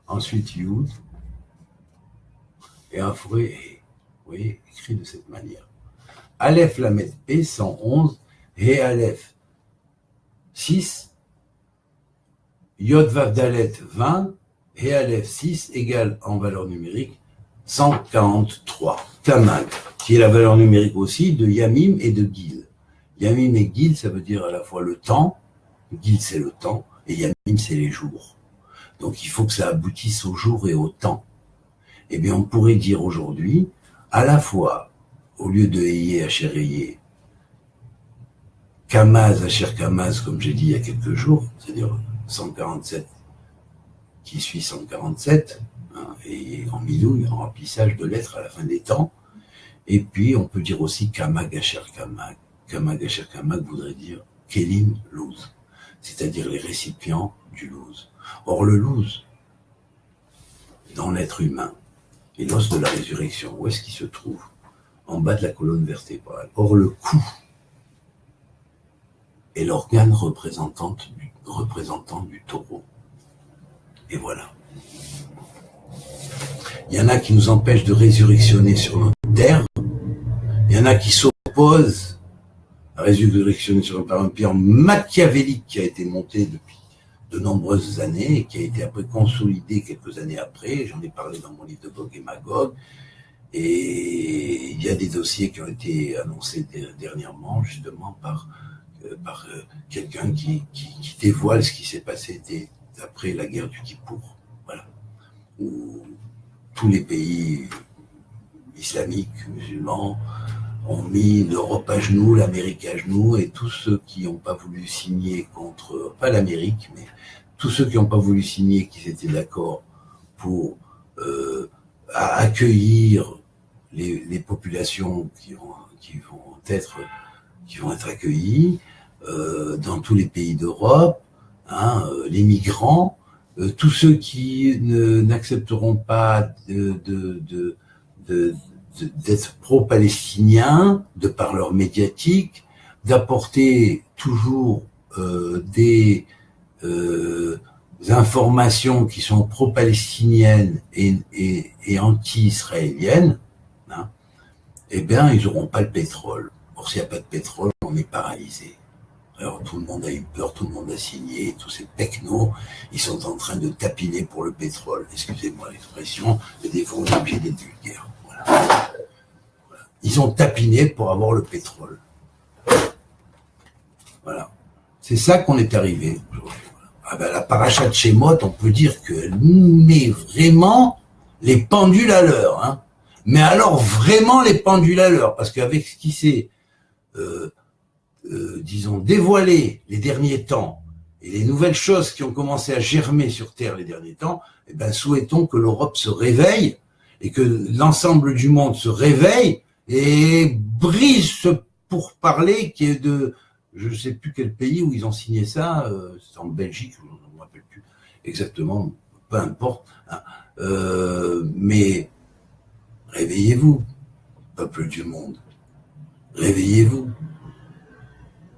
ensuite Yud, et après He. Vous voyez, écrit de cette manière. Aleph Lamed P, 111, He Aleph, 6, Yod Vav Dalet 20, et Aleph 6 égale en valeur numérique 143. Kamag, qui est la valeur numérique aussi de Yamim et de Gil. Yamim et Gil, ça veut dire à la fois le temps, Gil c'est le temps, et Yamim c'est les jours. Donc il faut que ça aboutisse au jour et au temps. Eh bien on pourrait dire aujourd'hui, à la fois, au lieu de Eyé, Asher Eyé, Kamaz, Asher Kamaz, comme j'ai dit il y a quelques jours, c'est-à-dire 147 qui suit 147, hein, et en midouille, en remplissage de lettres à la fin des temps. Et puis, on peut dire aussi Kamag Asher Kamag. Kamag Asher Kamag voudrait dire Kelim Luz, c'est-à-dire les récipients du Luz. Or, le Luz, dans l'être humain, est l'os de la résurrection. Où est-ce qu'il se trouve? en bas de la colonne vertébrale. Or, le cou est l'organe représentant du taureau. Et voilà. Il y en a qui nous empêchent de résurrectionner sur notre terre. Il y en a qui s'opposent à résurrectionner sur par un empire machiavélique qui a été monté depuis de nombreuses années et qui a été après consolidé quelques années après. J'en ai parlé dans mon livre de Gog et Magog. Et il y a des dossiers qui ont été annoncés dernièrement, justement, par quelqu'un qui dévoile ce qui s'est passé après la guerre du Kippour. Voilà. Où tous les pays islamiques, musulmans, ont mis l'Europe à genoux, l'Amérique à genoux, et tous ceux qui n'ont pas voulu signer contre, pas l'Amérique, mais tous ceux qui n'ont pas voulu signer, qui étaient d'accord pour accueillir les populations qui vont être accueillies dans tous les pays d'Europe, les migrants, tous ceux qui n'accepteront pas d'être pro-palestiniens, de par leur médiatique, d'apporter toujours des informations qui sont pro-palestiniennes et anti-israéliennes, eh bien, ils n'auront pas le pétrole. Or, s'il n'y a pas de pétrole, on est paralysé. Alors, tout le monde a eu peur, tout le monde a signé, tous ces technos, ils sont en train de tapiner pour le pétrole. Excusez-moi l'expression, mais des fois, on est obligé d'être vulgaire. Voilà. Ils ont tapiné pour avoir le pétrole. Voilà. C'est ça qu'on est arrivé aujourd'hui. Ah ben, la paracha de Shemot, on peut dire qu'elle met vraiment les pendules à l'heure. Mais alors, vraiment les pendules à l'heure, parce qu'avec ce qui s'est, disons, dévoilé les derniers temps, et les nouvelles choses qui ont commencé à germer sur Terre les derniers temps, eh ben, souhaitons que l'Europe se réveille, et que l'ensemble du monde se réveille, et brise ce pourparler qui est de, je ne sais plus quel pays où ils ont signé ça, c'est en Belgique, je ne me rappelle plus exactement, peu importe, mais réveillez-vous, peuple du monde, réveillez-vous,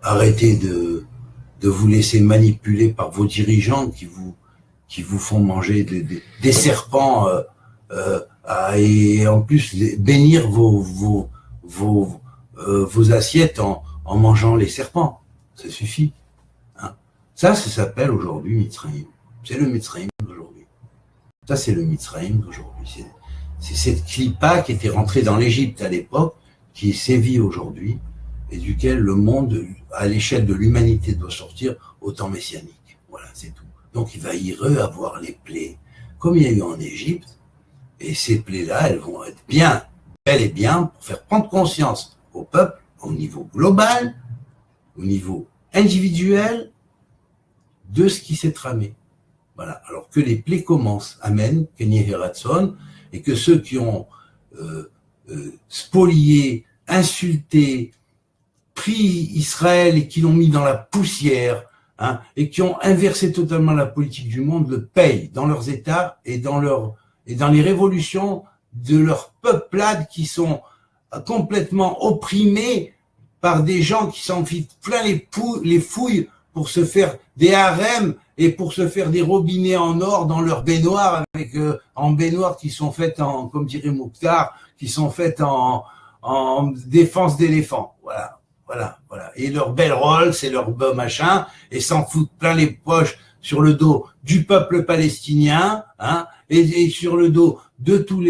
arrêtez de vous laisser manipuler par vos dirigeants qui vous font manger des serpents et en plus bénir vos assiettes en mangeant les serpents. Ça suffit. Ça s'appelle aujourd'hui Mitzrayim. C'est le Mitzrayim d'aujourd'hui. Ça, c'est le Mitzrayim d'aujourd'hui. C'est cette clipa qui était rentrée dans l'Égypte à l'époque, qui sévit aujourd'hui, et duquel le monde, à l'échelle de l'humanité, doit sortir au temps messianique. Voilà, c'est tout. Donc, il va y avoir les plaies, comme il y a eu en Égypte, et ces plaies-là, elles vont être bien, bel et bien, pour faire prendre conscience au peuple, au niveau global, au niveau individuel, de ce qui s'est tramé. Voilà. Alors que les plaies commencent. Amen, Kenny Heratson, et que ceux qui ont spolié, insulté, pris Israël et qui l'ont mis dans la poussière, et qui ont inversé totalement la politique du monde, le payent dans leurs États et dans les révolutions de leurs peuplades qui sont complètement opprimés par des gens qui s'en fichent plein les fouilles pour se faire des harems et pour se faire des robinets en or dans leurs baignoires, en baignoires qui sont faites en, comme dirait Mouktar, qui sont faites en défense d'éléphants. Voilà. Et leur belle Rolls et leur beau machin, et s'en foutent plein les poches sur le dos du peuple palestinien, et sur le dos de tous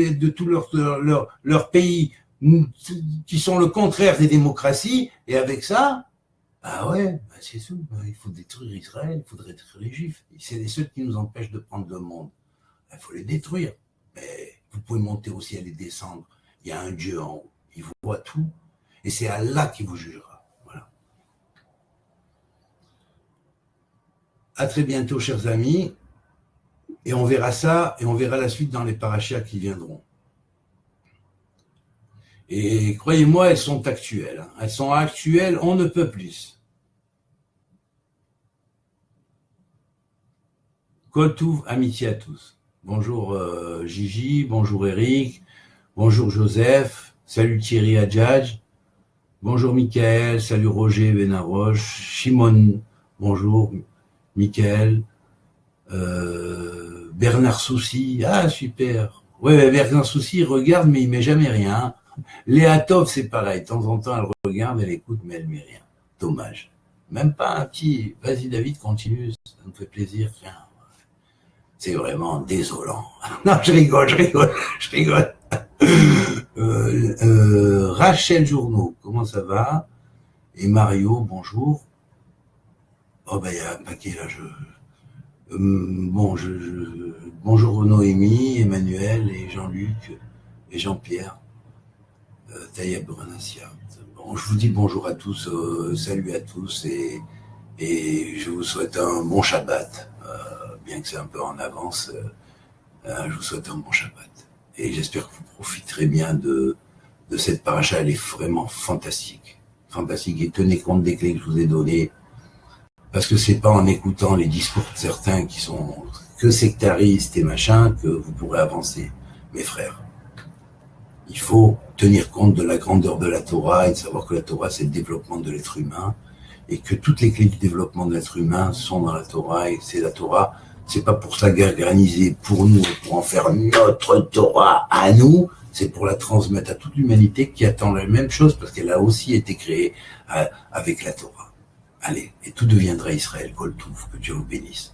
leurs pays qui sont le contraire des démocraties, et avec ça, c'est tout. Il faut détruire Israël, il faudrait détruire les Juifs. C'est les seuls qui nous empêchent de prendre le monde. Il faut les détruire. Mais vous pouvez monter au ciel et descendre. Il y a un Dieu en haut. Il voit tout. Et c'est Allah qui vous jugera. Voilà. À très bientôt, chers amis. Et on verra ça, et on verra la suite dans les parachas qui viendront. Et croyez-moi, elles sont actuelles. Elles sont actuelles, on ne peut plus. Kol Touv, amitié à tous. Bonjour Gigi, bonjour Eric, bonjour Joseph, Salut Thierry Adjadj. Bonjour Mickaël. Salut Roger Benaroche. Shimon. Bonjour Mickaël. Bernard Soucy. Ah, super. Ouais, Bernard Soucy regarde, mais il met jamais rien. Léa Tov, c'est pareil. De temps en temps, elle regarde, elle écoute, mais elle met rien. Dommage. Même pas un petit. Vas-y, David, continue. Ça me fait plaisir. Tiens. C'est vraiment désolant. Non, je rigole. Rachel Journeau, comment ça va? Et Mario, bonjour. Oh, ben, il y a un paquet là. Bonjour Noémie, Emmanuel et Jean-Luc et Jean-Pierre. Taïeb Renassia. Bon, je vous dis bonjour à tous, salut à tous et je vous souhaite un bon Shabbat. Bien que c'est un peu en avance, je vous souhaite un bon Shabbat. Et j'espère que vous profiterez bien de cette paracha. Elle est vraiment fantastique. Fantastique. Et tenez compte des clés que je vous ai données. Parce que c'est pas en écoutant les discours de certains qui sont que sectaristes et machin que vous pourrez avancer, mes frères. Il faut tenir compte de la grandeur de la Torah et de savoir que la Torah, c'est le développement de l'être humain et que toutes les clés du développement de l'être humain sont dans la Torah et c'est la Torah. C'est pas pour s'organiser pour nous, pour en faire notre Torah à nous, c'est pour la transmettre à toute l'humanité qui attend la même chose parce qu'elle a aussi été créée avec la Torah. Allez, et tout deviendra Israël, Kol Touv, que Dieu vous bénisse.